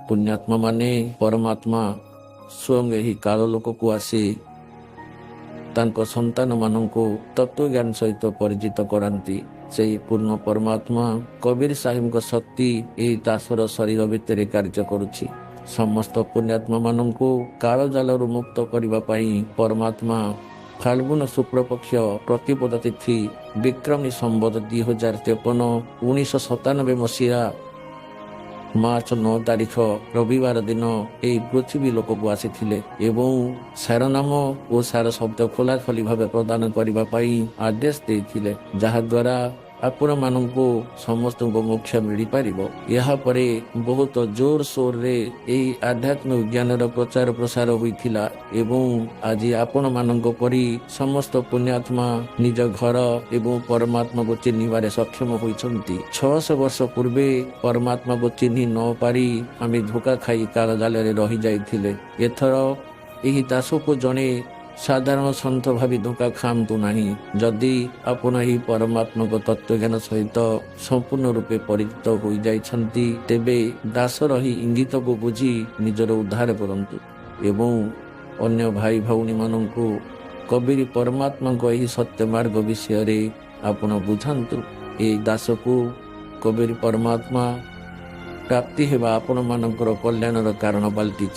पुण्यात्मा माने परमात्मा स्वयं यही काल लोक को आसी तांको संतान मानंको तत्व ज्ञान सहित परिचित करांती। से पूर्ण परमात्मा कबीर साहिब शक्ति यही दासर शरीर भितर कार्य करुछि। समस्त पुण्यात्मा मानंको काल जालरू मुक्त करबा पई परमात्मा फाल्गुन शुक्ल पक्ष प्रतिपद तिथि विक्रमी संबत 2053 1997 मसीहा मार्च 9 तारीख रविवार दिन यही पृथ्वी लोक को आसी एवं सार नाम और सार शब्द खोला खोली भाव प्रदान करने आदेश देते जहाद्वारा आपण मानू समस्त मोक्ष मिल पार। यहाँ बहुत जोर सोर रे यही आध्यात्मिक ज्ञान प्रचार प्रसार होता एवं आज आपण मानक परी समस्त पुण्यात्मा निज घर एवं परमात्मा को चिन्हबार सक्षम होती। 600 वर्ष पूर्वे परमात्मा को चिन्ह न पारी आम धोखा खाई काल जाल रही जाइथिले। एथर यही दास को जड़े साधारण सन्थ भावी धोखा खामतु नहीं। जदि आपण ही परमात्मा को तत्वज्ञान सहित संपूर्ण रूपे परिचित हो जाइछंती तेबे दासर ही इंगित को बुझी निजर उद्धार करंतु एवं अन्य भाई भौणी मानंकु कबीर परमात्मा को यही सत्य मार्ग विषय रे आपण बुझांतु। ए दास को कबीर परमात्मा प्राप्ति हेबा आपण मानकर कल्याणर कारण बाल्टी।